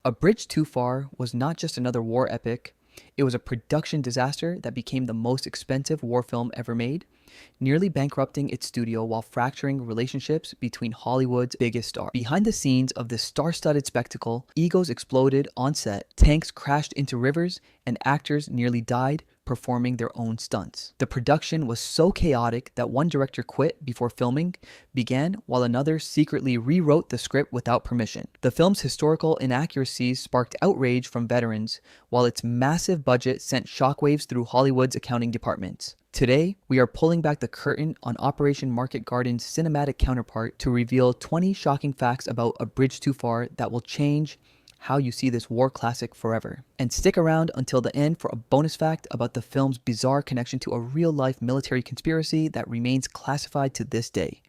A Bridge Too Far was not just another war epic, it was a production disaster that became the most expensive war film ever made, nearly bankrupting its studio while fracturing relationships between Hollywood's biggest stars. Behind the scenes of this star-studded spectacle, egos exploded on set, tanks crashed into rivers, and actors nearly died performing their own stunts. The production was so chaotic that one director quit before filming began, while another secretly rewrote the script without permission. The film's historical inaccuracies sparked outrage from veterans, while its massive budget sent shockwaves through Hollywood's accounting departments. Today, we are pulling back the curtain on Operation Market Garden's cinematic counterpart to reveal 20 shocking facts about A Bridge Too Far that will change how you see this war classic forever. And stick around until the end for a bonus fact about the film's bizarre connection to a real-life military conspiracy that remains classified to this day.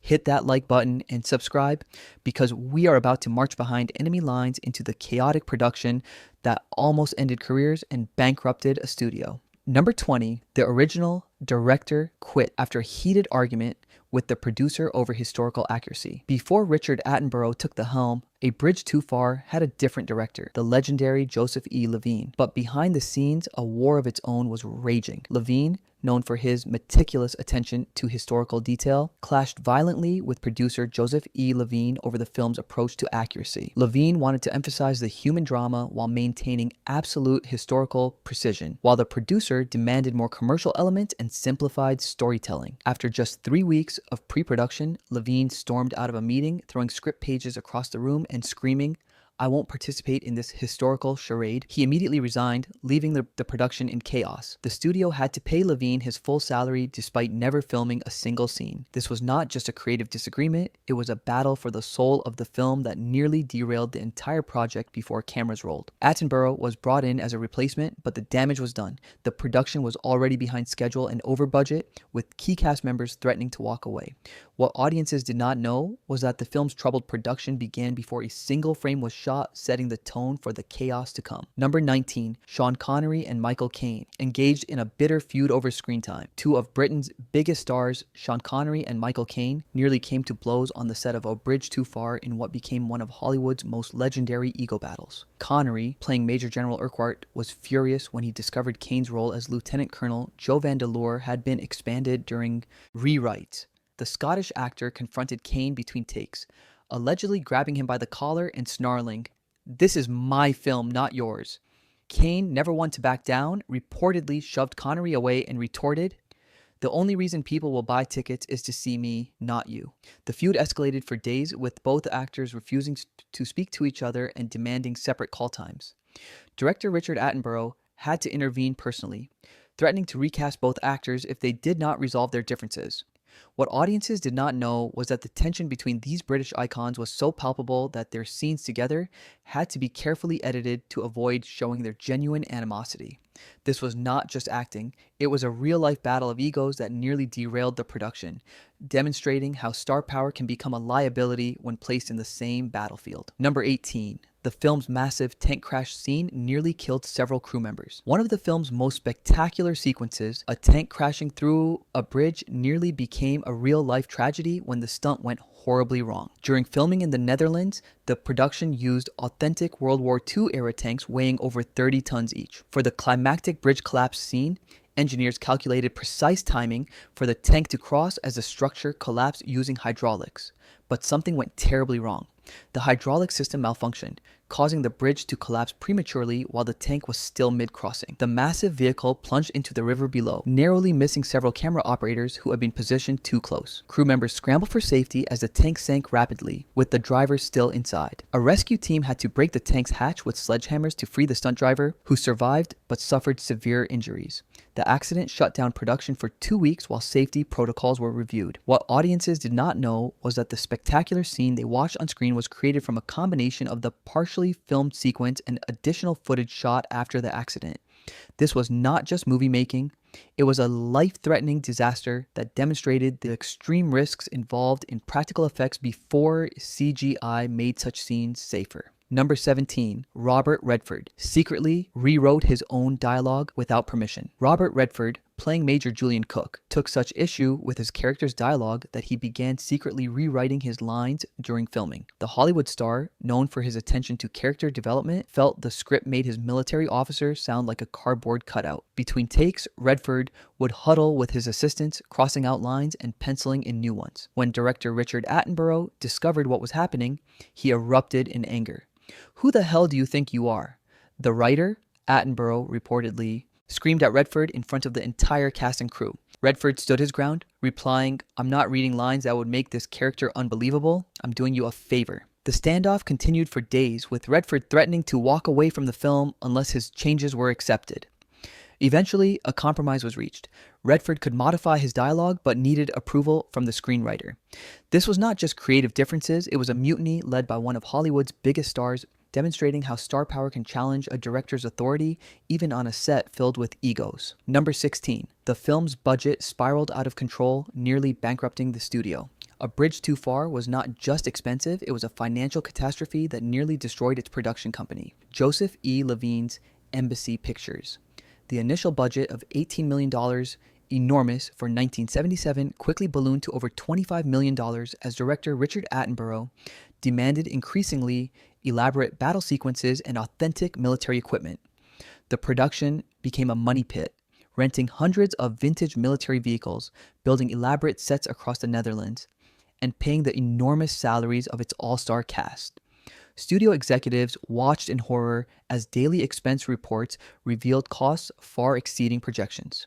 Hit that like button and subscribe, because we are about to march behind enemy lines into the chaotic production that almost ended careers and bankrupted a studio. Number 20, the original director quit after a heated argument with the producer over historical accuracy. Before Richard Attenborough took the helm, A Bridge Too Far had a different director, the legendary Joseph E. Levine. But behind the scenes, a war of its own was raging. Levine, known for his meticulous attention to historical detail, clashed violently with producer Joseph E. Levine over the film's approach to accuracy. Levine wanted to emphasize the human drama while maintaining absolute historical precision, while the producer demanded more commercial elements and simplified storytelling. After just 3 weeks of pre-production, Levine stormed out of a meeting, throwing script pages across the room and screaming, "I won't participate in this historical charade." He immediately resigned, leaving the production in chaos. The studio had to pay Levine his full salary despite never filming a single scene. This was not just a creative disagreement, it was a battle for the soul of the film that nearly derailed the entire project before cameras rolled. Attenborough was brought in as a replacement, but the damage was done. The production was already behind schedule and over budget, with key cast members threatening to walk away. What audiences did not know was that the film's troubled production began before a single frame was shot, setting the tone for the chaos to come. Number 19, Sean Connery and Michael Caine, engaged in a bitter feud over screen time. Two of Britain's biggest stars, Sean Connery and Michael Caine, nearly came to blows on the set of A Bridge Too Far in what became one of Hollywood's most legendary ego battles. Connery, playing Major General Urquhart, was furious when he discovered Caine's role as Lieutenant Colonel Joe Vandeleur had been expanded during rewrites. The Scottish actor confronted Caine between takes, allegedly grabbing him by the collar and snarling, "This is my film, not yours." Caine, never one to back down, reportedly shoved Connery away and retorted, "The only reason people will buy tickets is to see me, not you." The feud escalated for days, with both actors refusing to speak to each other and demanding separate call times. Director Richard Attenborough had to intervene personally, threatening to recast both actors if they did not resolve their differences. What audiences did not know was that the tension between these British icons was so palpable that their scenes together had to be carefully edited to avoid showing their genuine animosity. This was not just acting, it was a real-life battle of egos that nearly derailed the production, demonstrating how star power can become a liability when placed in the same battlefield. Number 18. The film's massive tank crash scene nearly killed several crew members. One of the film's most spectacular sequences, a tank crashing through a bridge, nearly became a real-life tragedy when the stunt went horribly wrong. During filming in the Netherlands, the production used authentic World War II-era tanks weighing over 30 tons each. For the climactic bridge collapse scene, engineers calculated precise timing for the tank to cross as the structure collapsed using hydraulics. But something went terribly wrong. The hydraulic system malfunctioned, causing the bridge to collapse prematurely while the tank was still mid-crossing. The massive vehicle plunged into the river below, narrowly missing several camera operators who had been positioned too close. Crew members scrambled for safety as the tank sank rapidly, with the driver still inside. A rescue team had to break the tank's hatch with sledgehammers to free the stunt driver, who survived but suffered severe injuries. The accident shut down production for 2 weeks while safety protocols were reviewed. What audiences did not know was that the spectacular scene they watched on screen was created from a combination of the partially filmed sequence and additional footage shot after the accident. This was not just movie making, it was a life-threatening disaster that demonstrated the extreme risks involved in practical effects before CGI made such scenes safer. Number 17, Robert Redford secretly rewrote his own dialogue without permission. Robert Redford, playing Major Julian Cook, took such issue with his character's dialogue that he began secretly rewriting his lines during filming. The Hollywood star, known for his attention to character development, felt the script made his military officer sound like a cardboard cutout. Between takes, Redford would huddle with his assistants, crossing out lines and penciling in new ones. When director Richard Attenborough discovered what was happening, he erupted in anger. "Who the hell do you think you are?" The writer, Attenborough reportedly screamed at Redford in front of the entire cast and crew. Redford stood his ground, replying, "I'm not reading lines that would make this character unbelievable. I'm doing you a favor." The standoff continued for days, with Redford threatening to walk away from the film unless his changes were accepted. Eventually, a compromise was reached. Redford could modify his dialogue, but needed approval from the screenwriter. This was not just creative differences, it was a mutiny led by one of Hollywood's biggest stars, demonstrating how star power can challenge a director's authority, even on a set filled with egos. Number 16. The film's budget spiraled out of control, nearly bankrupting the studio. A Bridge Too Far was not just expensive, it was a financial catastrophe that nearly destroyed its production company, Joseph E. Levine's Embassy Pictures. The initial budget of $18 million, enormous for 1977, quickly ballooned to over $25 million as director Richard Attenborough demanded increasingly elaborate battle sequences and authentic military equipment. The production became a money pit, renting hundreds of vintage military vehicles, building elaborate sets across the Netherlands, and paying the enormous salaries of its all-star cast. Studio executives watched in horror as daily expense reports revealed costs far exceeding projections.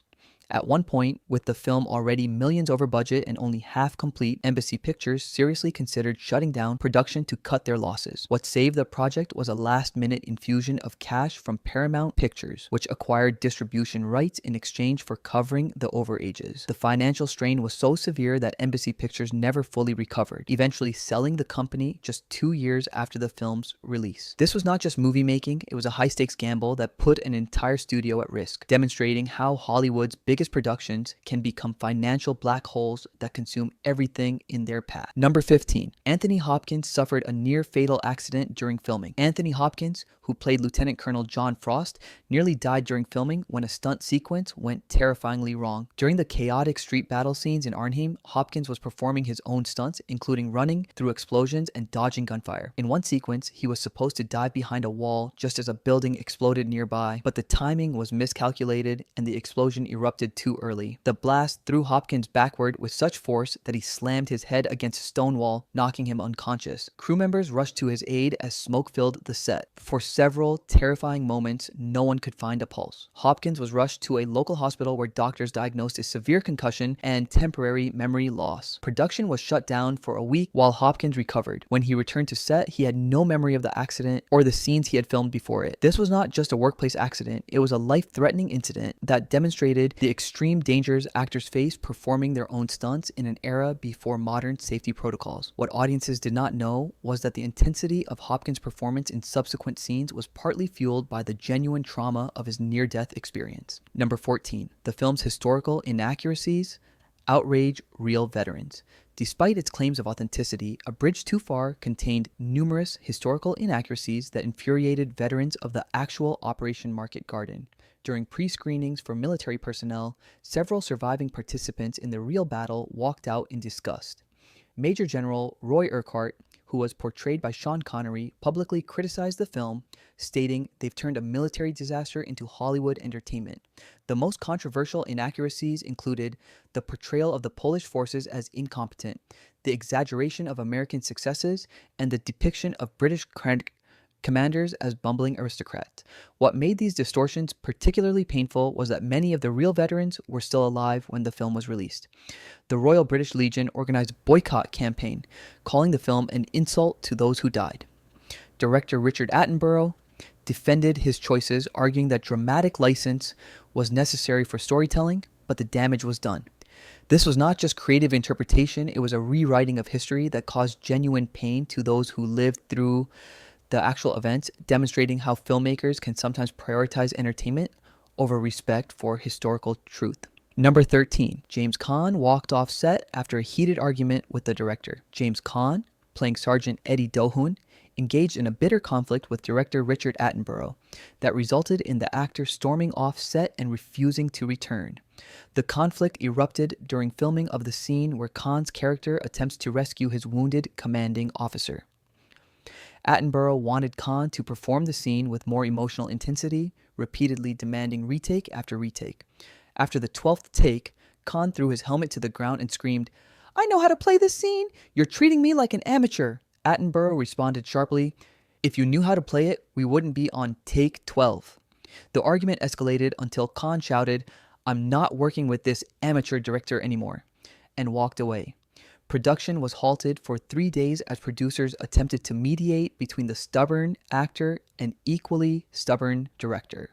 At one point, with the film already millions over budget and only half complete, Embassy Pictures seriously considered shutting down production to cut their losses. What saved the project was a last-minute infusion of cash from Paramount Pictures, which acquired distribution rights in exchange for covering the overages. The financial strain was so severe that Embassy Pictures never fully recovered, eventually selling the company just 2 years after the film's release. This was not just movie making, it was a high-stakes gamble that put an entire studio at risk, demonstrating how Hollywood's biggest productions can become financial black holes that consume everything in their path. Number 15. Anthony Hopkins suffered a near-fatal accident during filming. Anthony Hopkins, who played Lieutenant Colonel John Frost, nearly died during filming when a stunt sequence went terrifyingly wrong. During the chaotic street battle scenes in Arnhem, Hopkins was performing his own stunts, including running through explosions and dodging gunfire. In one sequence, he was supposed to dive behind a wall just as a building exploded nearby, but the timing was miscalculated and the explosion erupted too early. The blast threw Hopkins backward with such force that he slammed his head against a stone wall, knocking him unconscious. Crew members rushed to his aid as smoke filled the set. For several terrifying moments, no one could find a pulse. Hopkins was rushed to a local hospital where doctors diagnosed a severe concussion and temporary memory loss. Production was shut down for a week while Hopkins recovered. When he returned to set, he had no memory of the accident or the scenes he had filmed before it. This was not just a workplace accident, it was a life-threatening incident that demonstrated the extreme dangers actors face performing their own stunts in an era before modern safety protocols. What audiences did not know was that the intensity of Hopkins' performance in subsequent scenes was partly fueled by the genuine trauma of his near-death experience. Number 14. The film's historical inaccuracies outrage real veterans. Despite its claims of authenticity, A Bridge Too Far contained numerous historical inaccuracies that infuriated veterans of the actual Operation Market Garden. During pre-screenings for military personnel, several surviving participants in the real battle walked out in disgust. Major General Roy Urquhart, who was portrayed by Sean Connery, publicly criticized the film, stating they've turned a military disaster into Hollywood entertainment. The most controversial inaccuracies included the portrayal of the Polish forces as incompetent, the exaggeration of American successes, and the depiction of British commanders as bumbling aristocrats. What made these distortions particularly painful was that many of the real veterans were still alive when the film was released. The Royal British Legion organized a boycott campaign, calling the film an insult to those who died. Director Richard Attenborough defended his choices, arguing that dramatic license was necessary for storytelling, but the damage was done. This was not just creative interpretation, it was a rewriting of history that caused genuine pain to those who lived through the actual events, demonstrating how filmmakers can sometimes prioritize entertainment over respect for historical truth. Number 13. James Caan walked off set after a heated argument with the director. James Caan, playing Sergeant Eddie Dohun, engaged in a bitter conflict with director Richard Attenborough that resulted in the actor storming off set and refusing to return. The conflict erupted during filming of the scene where Cain's character attempts to rescue his wounded commanding officer. Attenborough wanted Caine to perform the scene with more emotional intensity, repeatedly demanding retake after retake. After the 12th take, Caine threw his helmet to the ground and screamed, "I know how to play this scene! You're treating me like an amateur!" Attenborough responded sharply, "If you knew how to play it, we wouldn't be on take 12. The argument escalated until Caine shouted, "I'm not working with this amateur director anymore," and walked away. Production was halted for 3 days as producers attempted to mediate between the stubborn actor and equally stubborn director.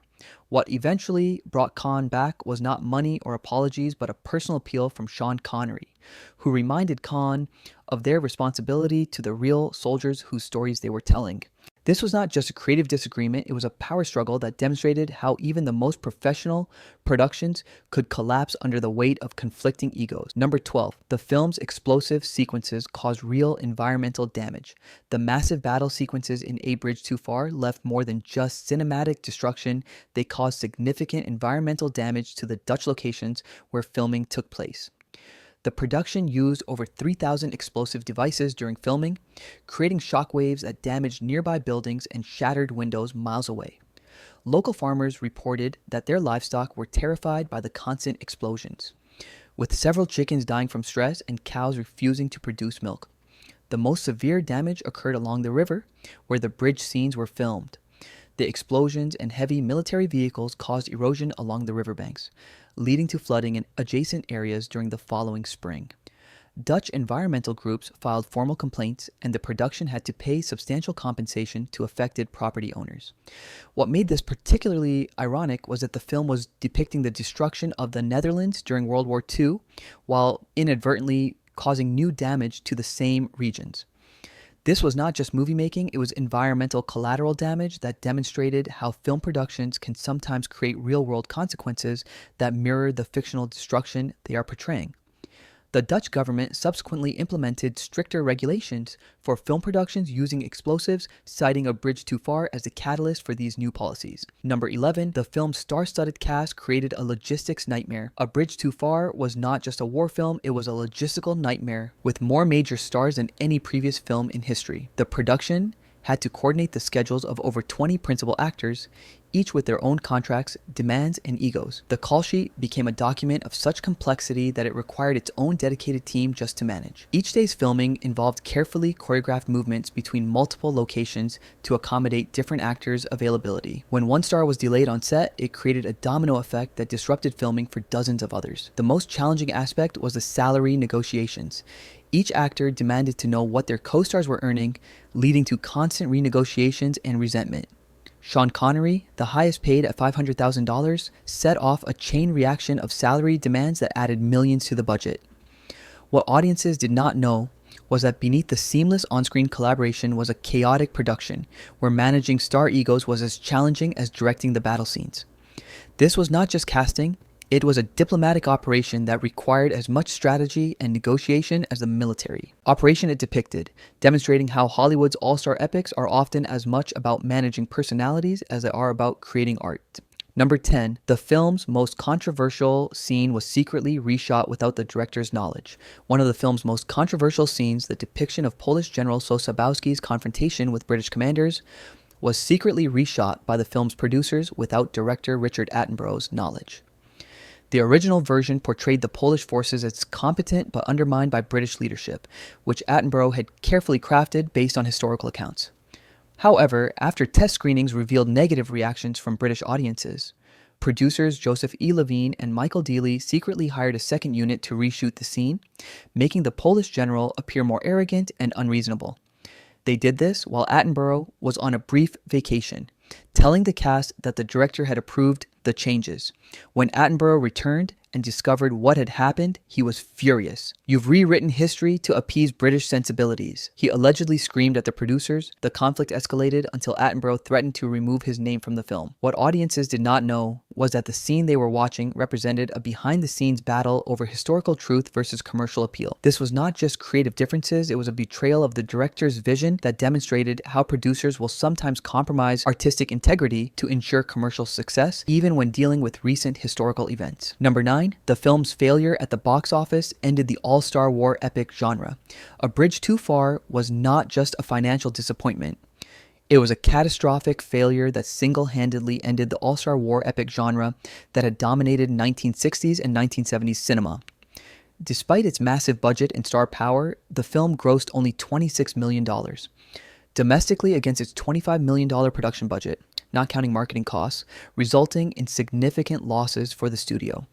What eventually brought Caine back was not money or apologies, but a personal appeal from Sean Connery, who reminded Caine of their responsibility to the real soldiers whose stories they were telling. This was not just a creative disagreement, it was a power struggle that demonstrated how even the most professional productions could collapse under the weight of conflicting egos. Number 12. The film's explosive sequences caused real environmental damage. The massive battle sequences in A Bridge Too Far left more than just cinematic destruction, they caused significant environmental damage to the Dutch locations where filming took place. The production used over 3,000 explosive devices during filming, creating shockwaves that damaged nearby buildings and shattered windows miles away. Local farmers reported that their livestock were terrified by the constant explosions, with several chickens dying from stress and cows refusing to produce milk. The most severe damage occurred along the river, where the bridge scenes were filmed. The explosions and heavy military vehicles caused erosion along the riverbanks, leading to flooding in adjacent areas during the following spring. Dutch environmental groups filed formal complaints, and the production had to pay substantial compensation to affected property owners. What made this particularly ironic was that the film was depicting the destruction of the Netherlands during World War II, while inadvertently causing new damage to the same regions. This was not just movie making, it was environmental collateral damage that demonstrated how film productions can sometimes create real-world consequences that mirror the fictional destruction they are portraying. The Dutch government subsequently implemented stricter regulations for film productions using explosives, citing A Bridge Too Far as the catalyst for these new policies. Number 11, the film's star-studded cast created a logistics nightmare. A Bridge Too Far was not just a war film, it was a logistical nightmare with more major stars than any previous film in history. The production had to coordinate the schedules of over 20 principal actors, each with their own contracts, demands, and egos. The call sheet became a document of such complexity that it required its own dedicated team just to manage. Each day's filming involved carefully choreographed movements between multiple locations to accommodate different actors' availability. When one star was delayed on set, it created a domino effect that disrupted filming for dozens of others. The most challenging aspect was the salary negotiations. Each actor demanded to know what their co-stars were earning, leading to constant renegotiations and resentment. Sean Connery, the highest paid at $500,000, set off a chain reaction of salary demands that added millions to the budget. What audiences did not know was that beneath the seamless on-screen collaboration was a chaotic production, where managing star egos was as challenging as directing the battle scenes. This was not just casting, it was a diplomatic operation that required as much strategy and negotiation as the military. Operation it depicted, demonstrating how Hollywood's all-star epics are often as much about managing personalities as they are about creating art. Number 10, the film's most controversial scene was secretly reshot without the director's knowledge. One of the film's most controversial scenes, the depiction of Polish General Sosabowski's confrontation with British commanders, was secretly reshot by the film's producers without director Richard Attenborough's knowledge. The original version portrayed the Polish forces as competent but undermined by British leadership, which Attenborough had carefully crafted based on historical accounts. However, after test screenings revealed negative reactions from British audiences, producers Joseph E. Levine and Michael Dealey secretly hired a second unit to reshoot the scene, making the Polish general appear more arrogant and unreasonable. They did this while Attenborough was on a brief vacation, telling the cast that the director had approved the changes. When Attenborough returned and discovered what had happened, he was furious. "You've rewritten history to appease British sensibilities," he allegedly screamed at the producers. The conflict escalated until Attenborough threatened to remove his name from the film. What audiences did not know was that the scene they were watching represented a behind-the-scenes battle over historical truth versus commercial appeal. This was not just creative differences, it was a betrayal of the director's vision that demonstrated how producers will sometimes compromise artistic integrity to ensure commercial success, even when dealing with recent historical events. Number 9. 9, the film's failure at the box office ended the all-star war epic genre. A Bridge Too Far was not just a financial disappointment. It was a catastrophic failure that single-handedly ended the all-star war epic genre that had dominated 1960s and 1970s cinema. Despite its massive budget and star power, the film grossed only $26 million. Domestically against its $25 million production budget, not counting marketing costs, resulting in significant losses for the studio.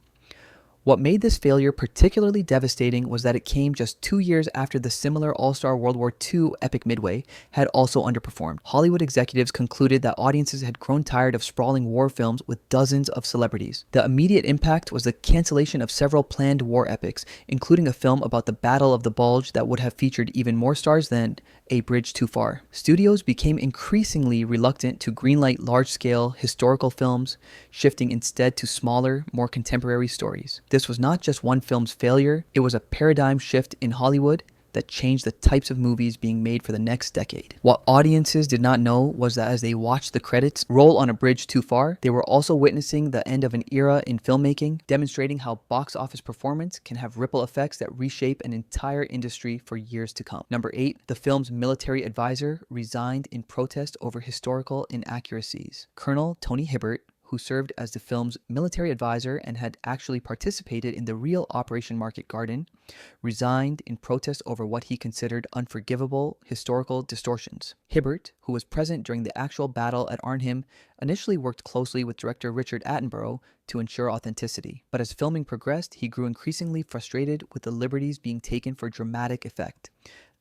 What made this failure particularly devastating was that it came just 2 years after the similar all-star World War II epic Midway had also underperformed. Hollywood executives concluded that audiences had grown tired of sprawling war films with dozens of celebrities. The immediate impact was the cancellation of several planned war epics, including a film about the Battle of the Bulge that would have featured even more stars than A Bridge Too Far. Studios became increasingly reluctant to greenlight large-scale historical films, shifting instead to smaller, more contemporary stories. This was not just one film's failure, it was a paradigm shift in Hollywood that changed the types of movies being made for the next decade. What audiences did not know was that as they watched the credits roll on A Bridge Too Far, they were also witnessing the end of an era in filmmaking, demonstrating how box office performance can have ripple effects that reshape an entire industry for years to come. Number 8, the film's military advisor resigned in protest over historical inaccuracies. Colonel Tony Hibbert, who served as the film's military advisor and had actually participated in the real Operation Market Garden, resigned in protest over what he considered unforgivable historical distortions. Hibbert, who was present during the actual battle at Arnhem, initially worked closely with director Richard Attenborough to ensure authenticity. But as filming progressed, he grew increasingly frustrated with the liberties being taken for dramatic effect.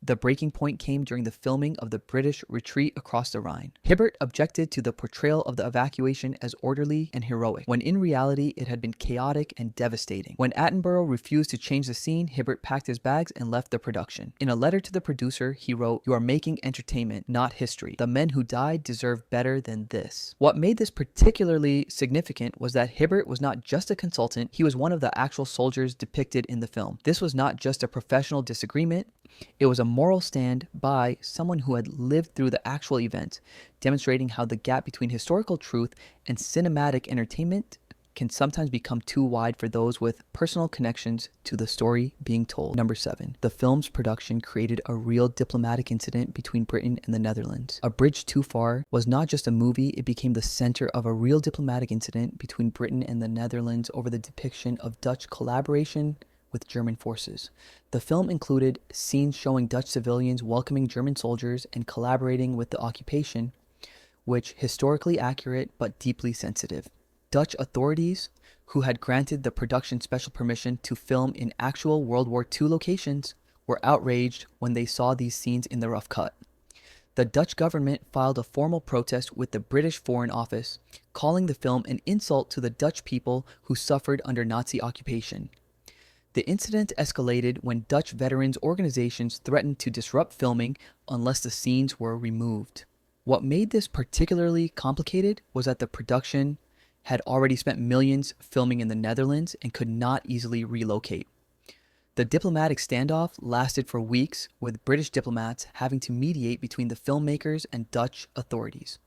The breaking point came during the filming of the British retreat across the Rhine. Hibbert objected to the portrayal of the evacuation as orderly and heroic, when in reality it had been chaotic and devastating. When Attenborough refused to change the scene, Hibbert packed his bags and left the production. In a letter to the producer, he wrote, "You are making entertainment, not history. The men who died deserve better than this." What made this particularly significant was that Hibbert was not just a consultant, he was one of the actual soldiers depicted in the film. This was not just a professional disagreement, it was a moral stand by someone who had lived through the actual event, demonstrating how the gap between historical truth and cinematic entertainment can sometimes become too wide for those with personal connections to the story being told. Number 7, the film's production created a real diplomatic incident between Britain and the Netherlands. A Bridge Too Far was not just a movie, it became the center of a real diplomatic incident between Britain and the Netherlands over the depiction of Dutch collaboration with German forces. The film included scenes showing Dutch civilians welcoming German soldiers and collaborating with the occupation, which historically accurate but deeply sensitive. Dutch authorities, who had granted the production special permission to film in actual World War II locations, were outraged when they saw these scenes in the rough cut. The Dutch government filed a formal protest with the British Foreign Office, calling the film an insult to the Dutch people who suffered under Nazi occupation. The incident escalated when Dutch veterans organizations threatened to disrupt filming unless the scenes were removed. What made this particularly complicated was that the production had already spent millions filming in the Netherlands and could not easily relocate. The diplomatic standoff lasted for weeks, with British diplomats having to mediate between the filmmakers and Dutch authorities.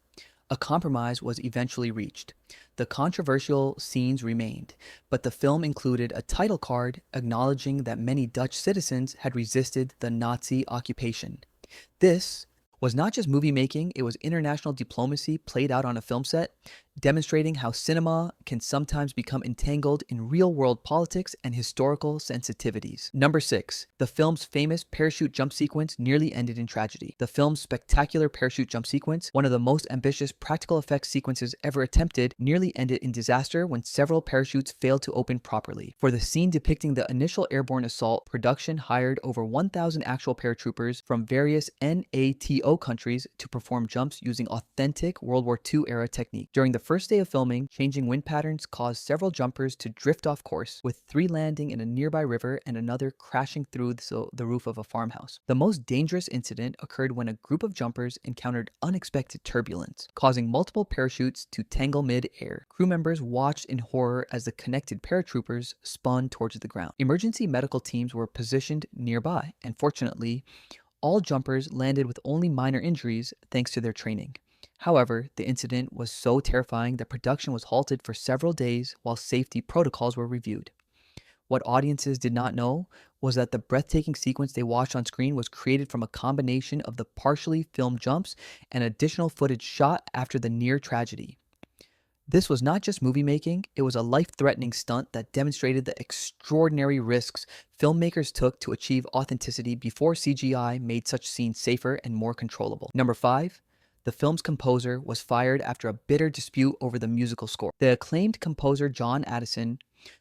A compromise was eventually reached. The controversial scenes remained, but the film included a title card acknowledging that many Dutch citizens had resisted the Nazi occupation. This was not just movie making, it was international diplomacy played out on a film set, demonstrating how cinema can sometimes become entangled in real-world politics and historical sensitivities. Number 6, the film's famous parachute jump sequence nearly ended in tragedy. The film's spectacular parachute jump sequence, one of the most ambitious practical effects sequences ever attempted, nearly ended in disaster when several parachutes failed to open properly. For the scene depicting the initial airborne assault, production hired over 1,000 actual paratroopers from various NATO countries to perform jumps using authentic World War II era technique. During the first day of filming, changing wind patterns caused several jumpers to drift off course, with 3 landing in a nearby river and another crashing through the roof of a farmhouse. The most dangerous incident occurred when a group of jumpers encountered unexpected turbulence, causing multiple parachutes to tangle mid-air. Crew members watched in horror as the connected paratroopers spun towards the ground. Emergency medical teams were positioned nearby, and fortunately, all jumpers landed with only minor injuries thanks to their training. However, the incident was so terrifying that production was halted for several days while safety protocols were reviewed. What audiences did not know was that the breathtaking sequence they watched on screen was created from a combination of the partially filmed jumps and additional footage shot after the near tragedy. This was not just movie making, it was a life-threatening stunt that demonstrated the extraordinary risks filmmakers took to achieve authenticity before CGI made such scenes safer and more controllable. Number 5. The film's composer was fired after a bitter dispute over the musical score. The acclaimed composer John Addison,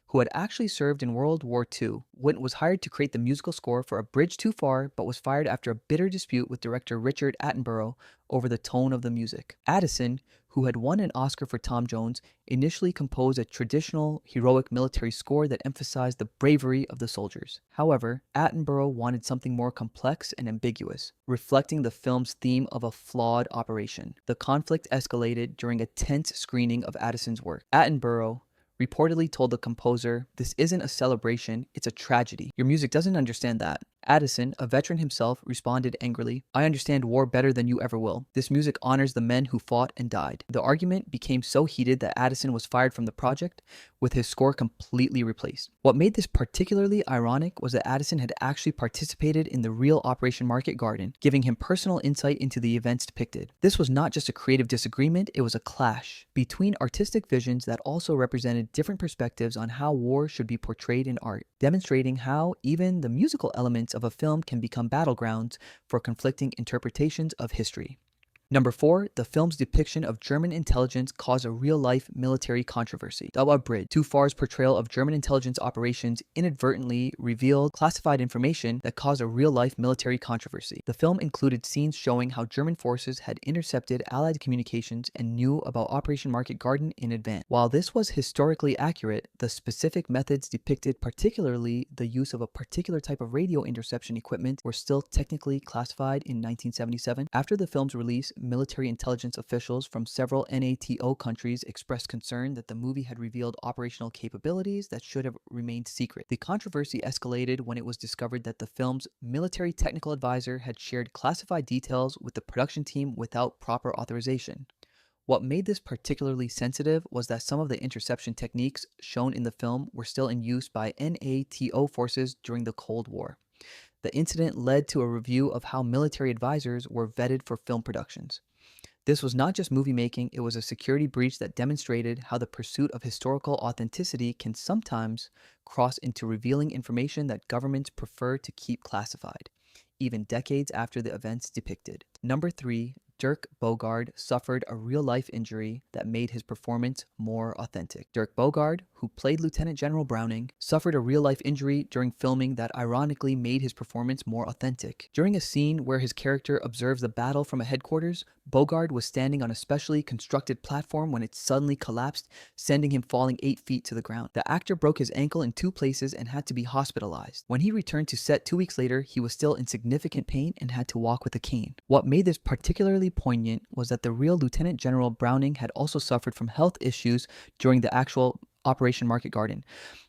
who had actually served in World War II, was hired to create the musical score for A Bridge Too Far, but was fired after a bitter dispute with director Richard Attenborough over the tone of the music. Addison, who had won an Oscar for Tom Jones, initially composed a traditional, heroic military score that emphasized the bravery of the soldiers. However, Attenborough wanted something more complex and ambiguous, reflecting the film's theme of a flawed operation. The conflict escalated during a tense screening of Addison's work. Attenborough reportedly told the composer, "This isn't a celebration, it's a tragedy. Your music doesn't understand that." Addison, a veteran himself, responded angrily, "I understand war better than you ever will. This music honors the men who fought and died." The argument became so heated that Addison was fired from the project, with his score completely replaced. What made this particularly ironic was that Addison had actually participated in the real Operation Market Garden, giving him personal insight into the events depicted. This was not just a creative disagreement, it was a clash between artistic visions that also represented different perspectives on how war should be portrayed in art, demonstrating how even the musical elements of a film can become battlegrounds for conflicting interpretations of history. Number 4, the film's depiction of German intelligence caused a real-life military controversy. WWII, Too Far's portrayal of German intelligence operations inadvertently revealed classified information that caused a real-life military controversy. The film included scenes showing how German forces had intercepted Allied communications and knew about Operation Market Garden in advance. While this was historically accurate, the specific methods depicted, particularly the use of a particular type of radio interception equipment, were still technically classified in 1977. After the film's release, military intelligence officials from several NATO countries expressed concern that the movie had revealed operational capabilities that should have remained secret. The controversy escalated when it was discovered that the film's military technical advisor had shared classified details with the production team without proper authorization. What made this particularly sensitive was that some of the interception techniques shown in the film were still in use by NATO forces during the Cold War. The incident led to a review of how military advisors were vetted for film productions. This was not just movie making, it was a security breach that demonstrated how the pursuit of historical authenticity can sometimes cross into revealing information that governments prefer to keep classified, even decades after the events depicted. Number 3, Dirk Bogarde suffered a real-life injury that made his performance more authentic. Dirk Bogarde, who played Lieutenant General Browning, suffered a real-life injury during filming that ironically made his performance more authentic. During a scene where his character observes the battle from a headquarters, Bogarde was standing on a specially constructed platform when it suddenly collapsed, sending him falling 8 feet to the ground. The actor broke his ankle in 2 places and had to be hospitalized. When he returned to set 2 weeks later, he was still in significant pain and had to walk with a cane. What made this particularly poignant was that the real Lieutenant General Browning had also suffered from health issues during the actual Operation Market Garden,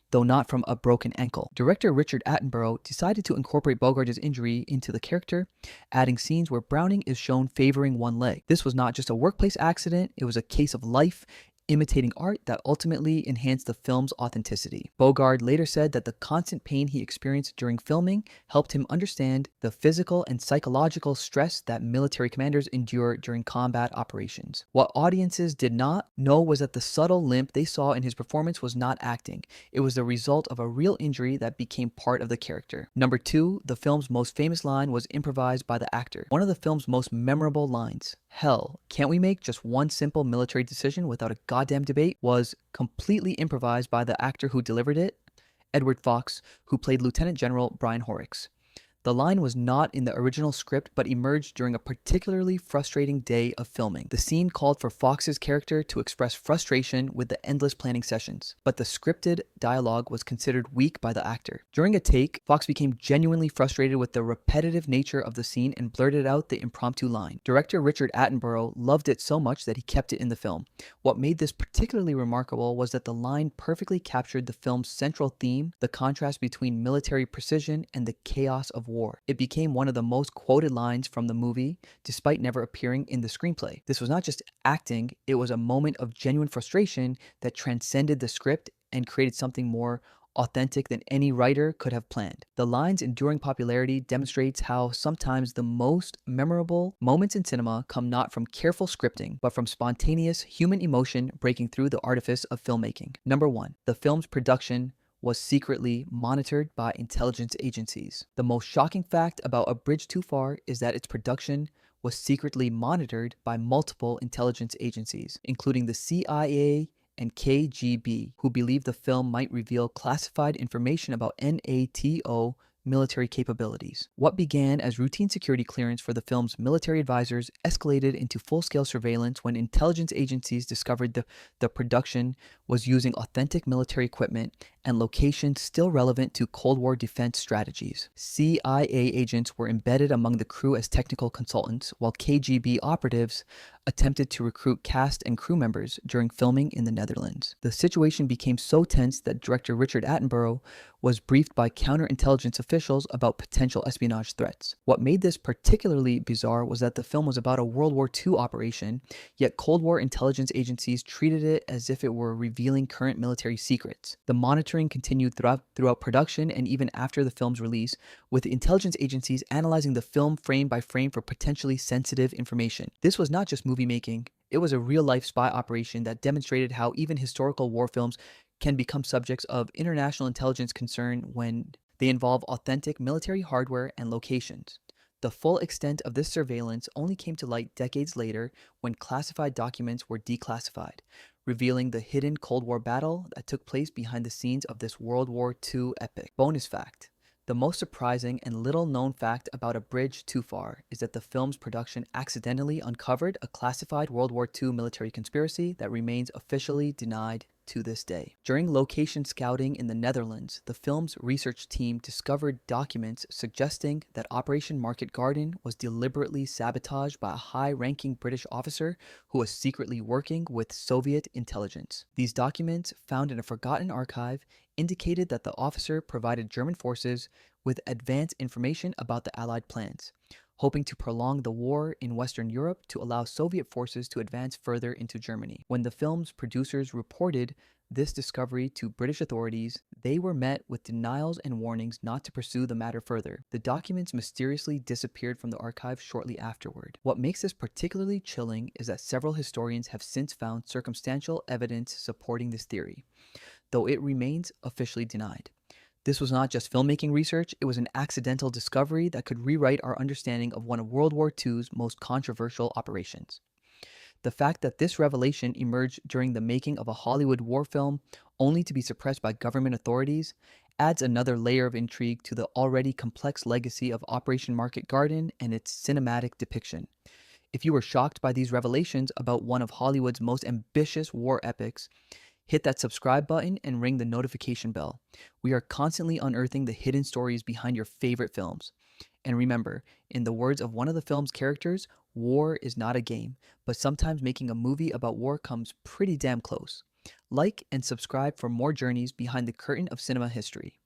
though not from a broken ankle. Director Richard Attenborough decided to incorporate Bogarde's injury into the character, adding scenes where Browning is shown favoring one leg. This was not just a workplace accident, it was a case of life imitating art that ultimately enhanced the film's authenticity. Bogarde later said that the constant pain he experienced during filming helped him understand the physical and psychological stress that military commanders endure during combat operations. What audiences did not know was that the subtle limp they saw in his performance was not acting. It was the result of a real injury that became part of the character. Number 2, the film's most famous line was improvised by the actor. One of the film's most memorable lines, "Hell, can't we make just one simple military decision without a goddamn debate?" was completely improvised by the actor who delivered it, Edward Fox, who played Lieutenant General Brian Horrocks. The line was not in the original script but emerged during a particularly frustrating day of filming. The scene called for Fox's character to express frustration with the endless planning sessions, but the scripted dialogue was considered weak by the actor. During a take, Fox became genuinely frustrated with the repetitive nature of the scene and blurted out the impromptu line. Director Richard Attenborough loved it so much that he kept it in the film. What made this particularly remarkable was that the line perfectly captured the film's central theme, the contrast between military precision and the chaos of war. It became one of the most quoted lines from the movie, despite never appearing in the screenplay. This was not just acting, it was a moment of genuine frustration that transcended the script and created something more authentic than any writer could have planned. The line's enduring popularity demonstrates how sometimes the most memorable moments in cinema come not from careful scripting, but from spontaneous human emotion breaking through the artifice of filmmaking. Number 1. The film's production was secretly monitored by intelligence agencies. The most shocking fact about A Bridge Too Far is that its production was secretly monitored by multiple intelligence agencies, including the CIA and KGB, who believed the film might reveal classified information about NATO military capabilities. What began as routine security clearance for the film's military advisors escalated into full-scale surveillance when intelligence agencies discovered the production was using authentic military equipment and locations still relevant to Cold War defense strategies. CIA agents were embedded among the crew as technical consultants, while KGB operatives attempted to recruit cast and crew members during filming in the Netherlands. The situation became so tense that director Richard Attenborough was briefed by counterintelligence officials about potential espionage threats. What made this particularly bizarre was that the film was about a World War II operation, yet Cold War intelligence agencies treated it as if it were revealing current military secrets. The monitoring continued throughout production and even after the film's release, with the intelligence agencies analyzing the film frame by frame for potentially sensitive information. This was not just movie making, it was a real-life spy operation that demonstrated how even historical war films can become subjects of international intelligence concern when they involve authentic military hardware and locations. The full extent of this surveillance only came to light decades later when classified documents were declassified, revealing the hidden Cold War battle that took place behind the scenes of this World War II epic. Bonus fact: the most surprising and little-known fact about A Bridge Too Far is that the film's production accidentally uncovered a classified World War II military conspiracy that remains officially denied to this day. During location scouting in the Netherlands, the film's research team discovered documents suggesting that Operation Market Garden was deliberately sabotaged by a high-ranking British officer who was secretly working with Soviet intelligence. These documents, found in a forgotten archive, indicated that the officer provided German forces with advance information about the Allied plans, hoping to prolong the war in Western Europe to allow Soviet forces to advance further into Germany. When the film's producers reported this discovery to British authorities, they were met with denials and warnings not to pursue the matter further. The documents mysteriously disappeared from the archive shortly afterward. What makes this particularly chilling is that several historians have since found circumstantial evidence supporting this theory, though it remains officially denied. This was not just filmmaking research, it was an accidental discovery that could rewrite our understanding of one of World War II's most controversial operations. The fact that this revelation emerged during the making of a Hollywood war film only to be suppressed by government authorities adds another layer of intrigue to the already complex legacy of Operation Market Garden and its cinematic depiction. If you were shocked by these revelations about one of Hollywood's most ambitious war epics, hit that subscribe button and ring the notification bell. We are constantly unearthing the hidden stories behind your favorite films. And remember, in the words of one of the film's characters, war is not a game, but sometimes making a movie about war comes pretty damn close. Like and subscribe for more journeys behind the curtain of cinema history.